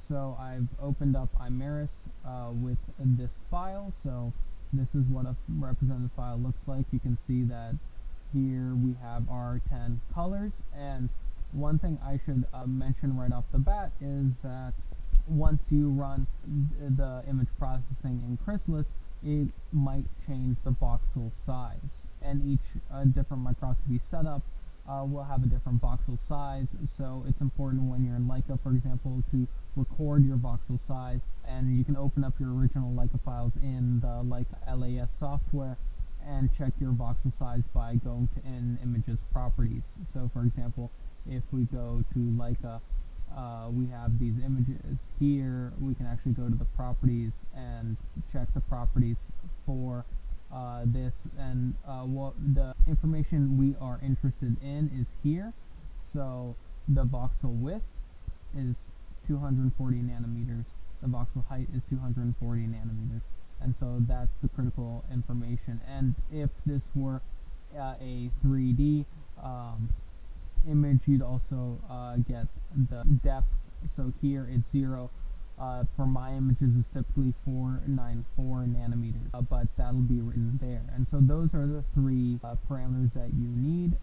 So I've opened up Imaris with this file. So this is what a representative file looks like. You can see that here we have our 10 colors, and one thing I should mention right off the bat is that once you run the image processing in Chrysalis, it might change the voxel size, and each different microscopy setup will have a different voxel size. So it's important when you're in Leica, for example, to record your voxel size, and you can open up your original Leica files in the Leica LAS software and check your voxel size by going to in images properties. So for example, if we go to Leica, we have these images here. We can actually go to the properties and check the properties for this, and what the information we are interested in is here. So the voxel width is 240 nanometers, the voxel height is 240 nanometers, and so that's the critical information. And if this were a 3D image, you'd also get the depth. So here it's 0. For my images, it's typically 494 nanometers, but that'll be written there. And so those are the three parameters that you need,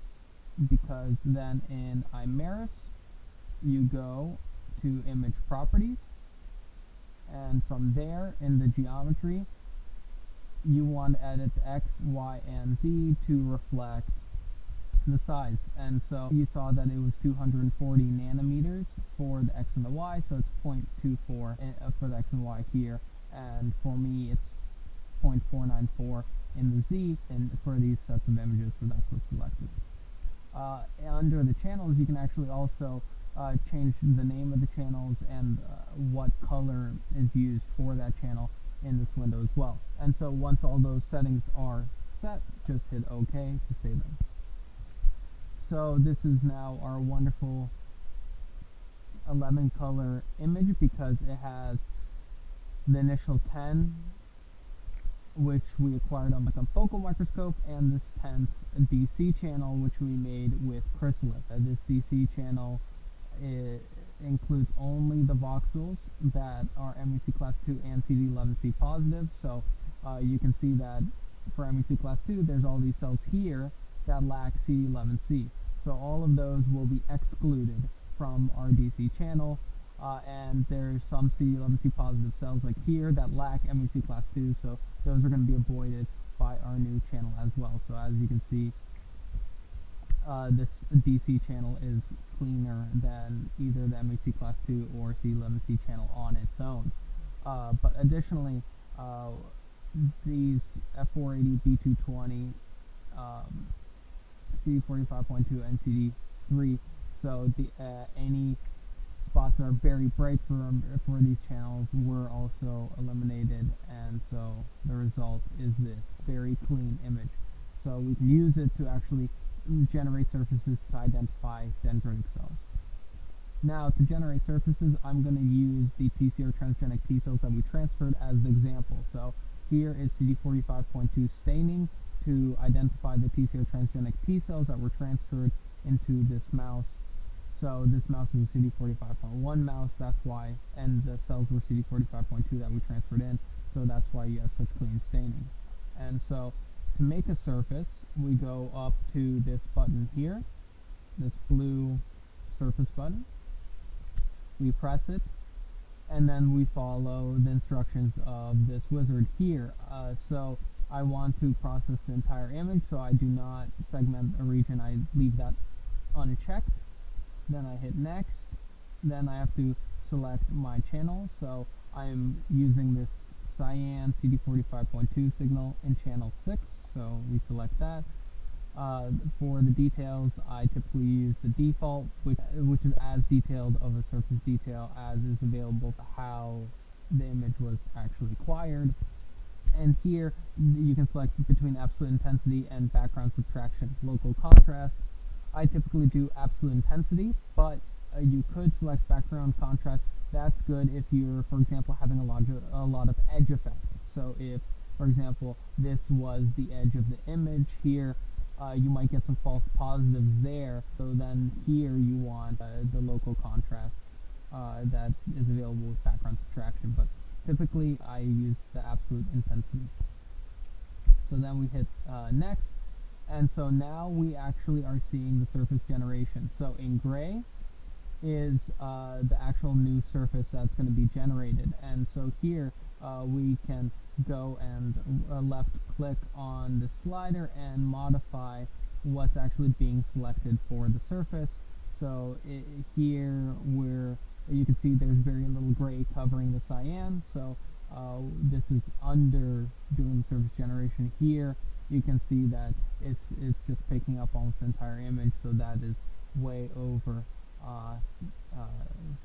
because then in Imaris, you go to image properties, and from there in the geometry, you want to edit the X, Y, and Z to reflect the size. And so you saw that it was 240 nanometers for the X and the Y, so it's 0.24 for the X and Y here, and for me it's 0.494 in the Z and for these sets of images, so that's what's selected. Under the channels, you can actually also change the name of the channels and what color is used for that channel in this window as well. And so once all those settings are set, just hit OK to save them. So this is now our wonderful 11 color image, because it has the initial 10, which we acquired on the focal microscope, and this 10th DC channel, which we made with Chrysalis. This DC channel includes only the voxels that are MEC class 2 and CD11C positive. So you can see that for MEC class 2, there's all these cells here that lack CD11C. So all of those will be excluded from our DC channel, and there's some CD11C positive cells like here that lack MEC class 2, so those are going to be avoided by our new channel as well. So as you can see, this DC channel is cleaner than either the MEC class 2 or CD11C channel on its own. But additionally, these F480, B220, CD45.2 and CD3, so the any spots that are very bright for these channels were also eliminated, and so the result is this very clean image. So we can use it to actually generate surfaces to identify dendritic cells. Now, to generate surfaces, I'm going to use the TCR transgenic T cells that we transferred as the example. So here is CD45.2 staining to identify the TCR transgenic T cells that were transferred into this mouse. So this mouse is a CD45.1 mouse, that's why, and the cells were CD45.2 that we transferred in, so that's why you have such clean staining. And so to make a surface, we go up to this button here, this blue surface button. We press it, and then we follow the instructions of this wizard here. So I want to process the entire image, so I do not segment a region, I leave that unchecked. Then I hit next, then I have to select my channel, so I'm using this cyan CD45.2 signal in channel 6, so we select that. For the details, I typically use the default, which is as detailed of a surface detail as is available for how the image was actually acquired. And here you can select between absolute intensity and background subtraction. Local contrast, I typically do absolute intensity, but you could select background contrast. That's good if you're, for example, having a lot of edge effects. So if, for example, this was the edge of the image here, you might get some false positives there. So then here you want the local contrast that is available with background subtraction, but typically I use the absolute intensity. So then we hit next, and so now we actually are seeing the surface generation. So in gray is the actual new surface that's going to be generated, and so here we can go and left click on the slider and modify what's actually being selected for the surface. So here you can see there's very little gray covering the cyan, so this is under doing the surface generation. Here you can see that it's just picking up almost the entire image, so that is way over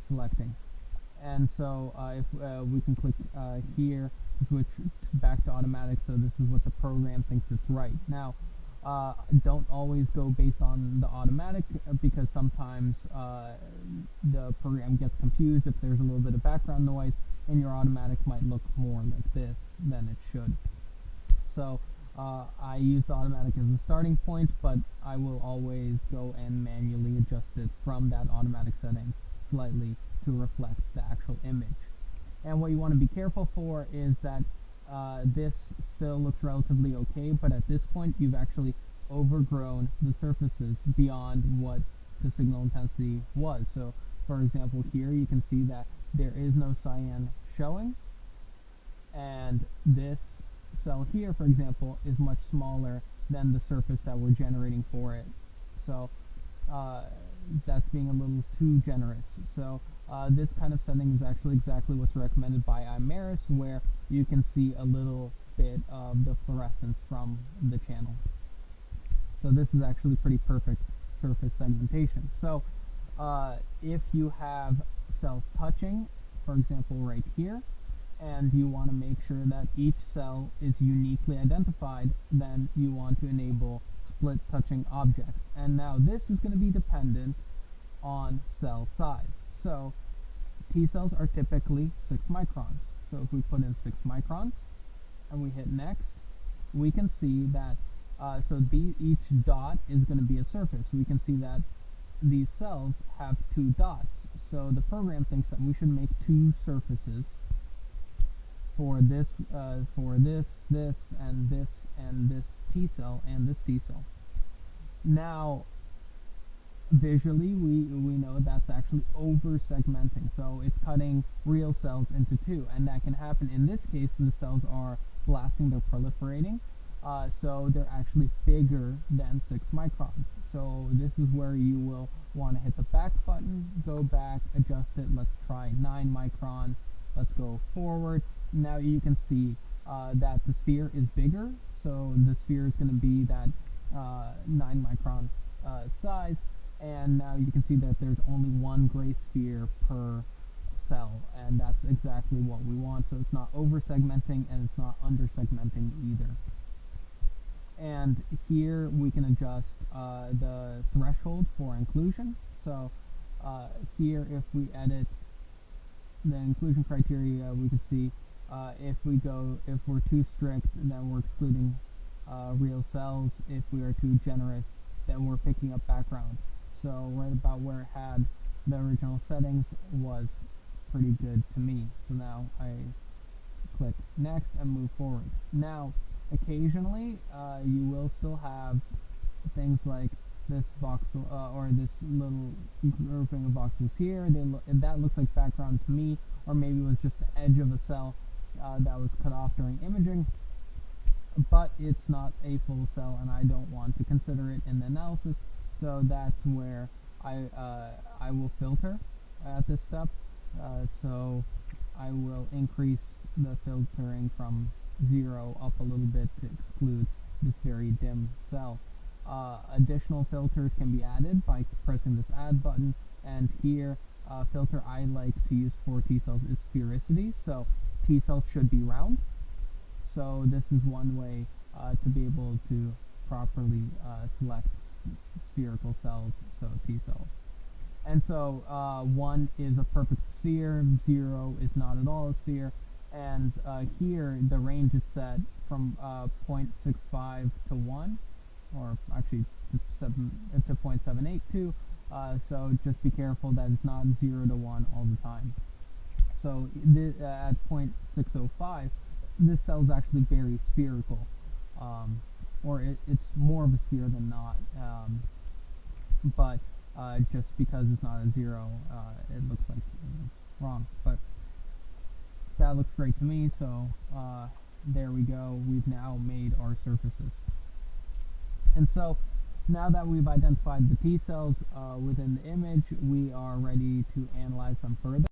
selecting. And so if we can click here to switch back to automatic, so this is what the program thinks it's right. Now don't always go based on the automatic, because sometimes the program gets confused if there's a little bit of background noise, and your automatic might look more like this than it should. So I use the automatic as a starting point, but I will always go and manually adjust it from that automatic setting slightly to reflect the actual image. And what you want to be careful for is that this still looks relatively okay, but at this point you've actually overgrown the surfaces beyond what the signal intensity was. So for example, here you can see that there is no cyan showing, and this cell here, for example, is much smaller than the surface that we're generating for it. So that's being a little too generous. So this kind of setting is actually exactly what's recommended by Imaris, where you can see a little bit of the fluorescence from the channel. So this is actually pretty perfect surface segmentation. So if you have cells touching, for example right here, and you want to make sure that each cell is uniquely identified, then you want to enable split touching objects. And now this is going to be dependent on cell size. So T cells are typically 6 microns. So if we put in 6 microns and we hit next, we can see that each dot is going to be a surface. We can see that these cells have 2 dots. So the program thinks that we should make 2 surfaces for this, this, and this T cell, and this T cell. Now, visually, we know that's actually over segmenting, so it's cutting real cells into 2, and that can happen. In this case, the cells are blasting, they're proliferating, so they're actually bigger than 6 microns. So this is where you will want to hit the back button, go back, adjust it. Let's try 9 micron. Let's go forward. Now you can see that the sphere is bigger, so the sphere is going to be that 9 micron size, and now you can see that there's only one gray sphere per cell, and that's exactly what we want. So it's not over segmenting and it's not under segmenting either. And here we can adjust the threshold for inclusion. So here, if we edit the inclusion criteria, we can see if we're too strict, then we're excluding real cells. If we are too generous, then we're picking up background. So right about where it had the original settings was pretty good to me. So now I click next and move forward. Now occasionally you will still have things like this voxel or this little grouping of voxels here. That looks like background to me, or maybe it was just the edge of a cell that was cut off during imaging, but it's not a full cell and I don't want to consider it in the analysis. So that's where I will filter at this step. So I will increase the filtering from 0 up a little bit to exclude this very dim cell. Additional filters can be added by pressing this add button, and here filter I like to use for T cells is sphericity. So T cells should be round. So this is one way to be able to properly select spherical cells, so T cells. And so 1 is a perfect sphere, 0 is not at all a sphere, and here the range is set from 0.65 to 1, or actually to 0.782, So just be careful that it's not 0 to 1 all the time. So at 0.605, this cell is actually very spherical, or it's more of a sphere than not. But just because it's not a 0, it looks like it's wrong. But that looks great to me, so there we go. We've now made our surfaces. And so now that we've identified the T cells within the image, we are ready to analyze them further.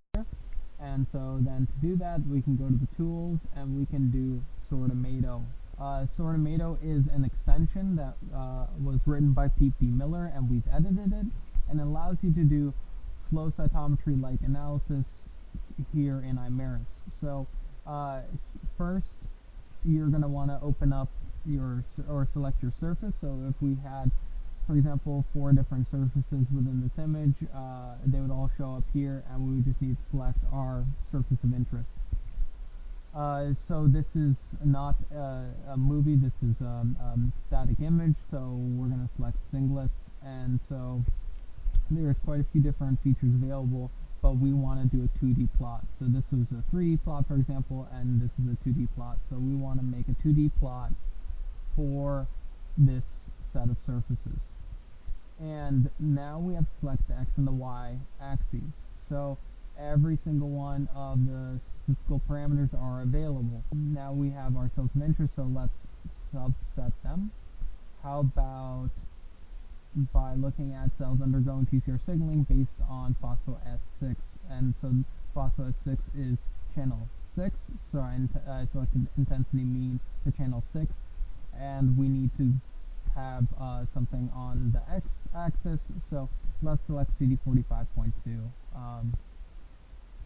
And so then to do that, we can go to the tools and we can do Sortomato. Sortomato is an extension that was written by Pete B. Miller, and we've edited it, and it allows you to do flow cytometry-like analysis here in Imaris. So first, you're going to want to open up or select your surface. So if we had, for example, 4 different surfaces within this image, they would all show up here, and we would just need to select our surface of interest. So this is not a movie, this is a static image, so we're going to select singlets, and so there's quite a few different features available, but we want to do a 2D plot. So this was a 3D plot, for example, and this is a 2D plot. So we want to make a 2D plot for this set of surfaces. And now we have to select the X and the Y axes. So every single one of the statistical parameters are available. Now we have our cells of interest, so let's subset them. How about by looking at cells undergoing TCR signaling based on phospho-S6, and so phospho-S6 is channel 6, so I selected intensity mean for channel 6, and we need to have something on the x-axis, so let's select CD45.2.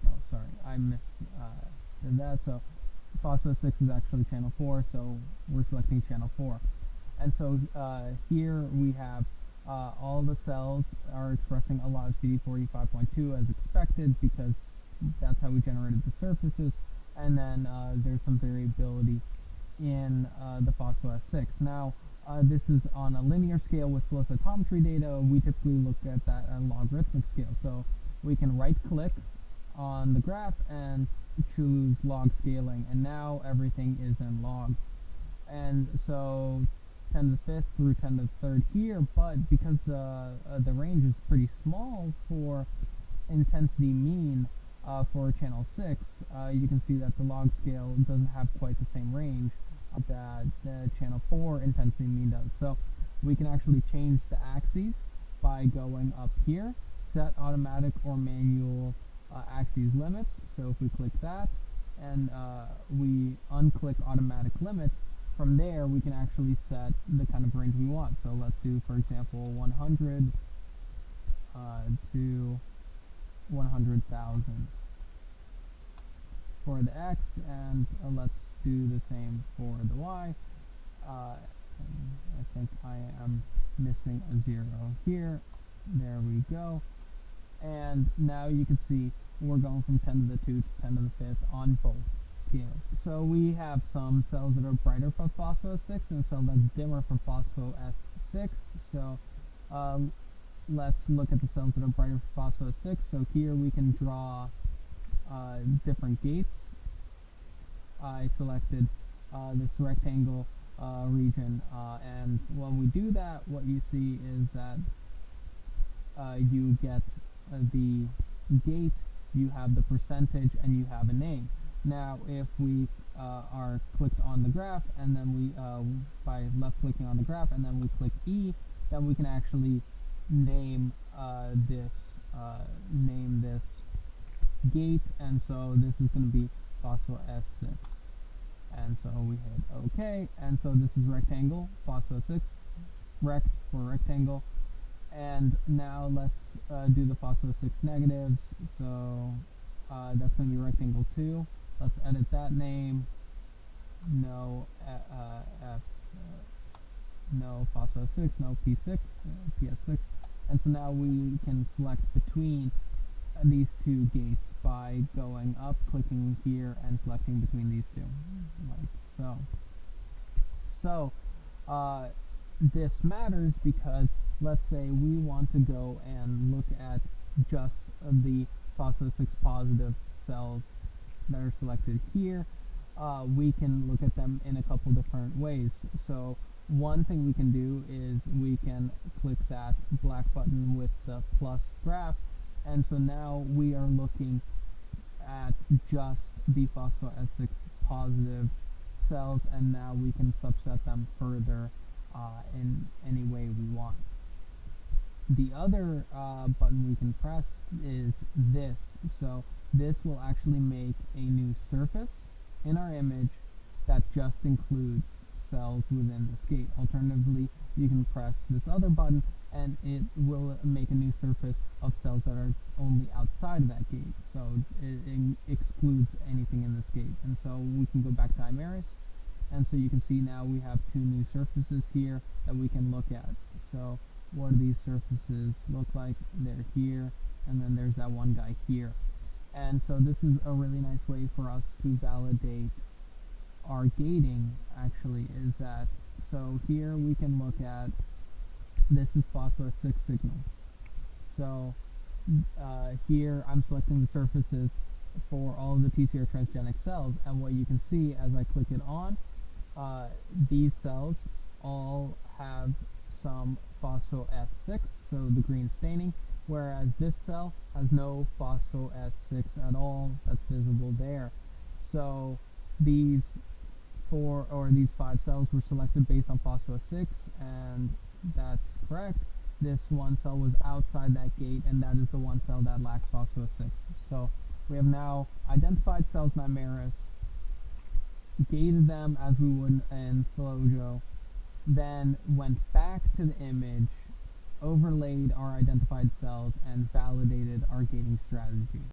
No, sorry, I missed that, so phospho-6 is actually channel 4, so we're selecting channel 4. And so here we have all the cells are expressing a lot of CD45.2 as expected, because that's how we generated the surfaces, and then there's some variability in the phospho-S6. Now, this is on a linear scale with flow cytometry data. We typically look at that at a logarithmic scale, so we can right-click on the graph and choose log scaling, and now everything is in log. And so 10 to the 5th through 10 to the 3rd here, but because the range is pretty small for intensity mean for channel 6, you can see that the log scale doesn't have quite the same range that the channel 4 intensity mean does. So we can actually change the axes by going up here, set automatic or manual axes limits. So if we click that and we unclick automatic limits, from there we can actually set the kind of range we want. So let's do, for example, 100 to 100,000 for the X, and let's do the same for the Y. I think I am missing a 0 here. There we go. And now you can see we're going from 10 to the 2 to 10 to the 5th on both scales. So we have some cells that are brighter for phospho-S6 and a cell that's dimmer for phospho-S6. So let's look at the cells that are brighter for phospho-S6. So here we can draw different gates. I selected this rectangle region, and when we do that, what you see is that you get the gate, you have the percentage, and you have a name. Now if we are clicked on the graph, and then we by left clicking on the graph and then we click E, then we can actually name this gate, and so this is going to be phospho-S6, and so we hit OK, and so this is rectangle, phospho-6, rect for rectangle. And now let's do the phospho-6 negatives, so that's going to be rectangle 2. Let's edit that name, no no phospho-6, no P6, PS6, and so now we can select between these two gates by going up, clicking here, and selecting between these two, like so. So this matters because let's say we want to go and look at just the phospho-6 positive cells that are selected here. We can look at them in a couple different ways. So one thing we can do is we can click that black button with the plus graph, and so now we are looking at just the phospho-S6 positive cells, and now we can subset them further in any way we want. The other button we can press is this. So this will actually make a new surface in our image that just includes cells within this gate. Alternatively, you can press this other button and it will make a new surface of cells that are only outside of that gate. So it excludes anything in this gate. And so we can go back to Imaris, and so you can see now we have two new surfaces here that we can look at. So what do these surfaces look like? They're here, and then there's that one guy here. And so this is a really nice way for us to validate our gating, actually, is that, so here we can look at, this is phospho-6 signal. So here I'm selecting the surfaces for all of the TCR transgenic cells, and what you can see as I click it on, these cells all have some phospho-S6, so the green staining, whereas this cell has no phospho-S6 at all that's visible there. So these these 5 cells were selected based on phospho-6, and that's correct. This one cell was outside that gate, and that is the one cell that lacks phospho-6. So we have now identified cells in Imaris, gated them as we would in Flojo, then went back to the image, overlaid our identified cells, and validated our gating strategy.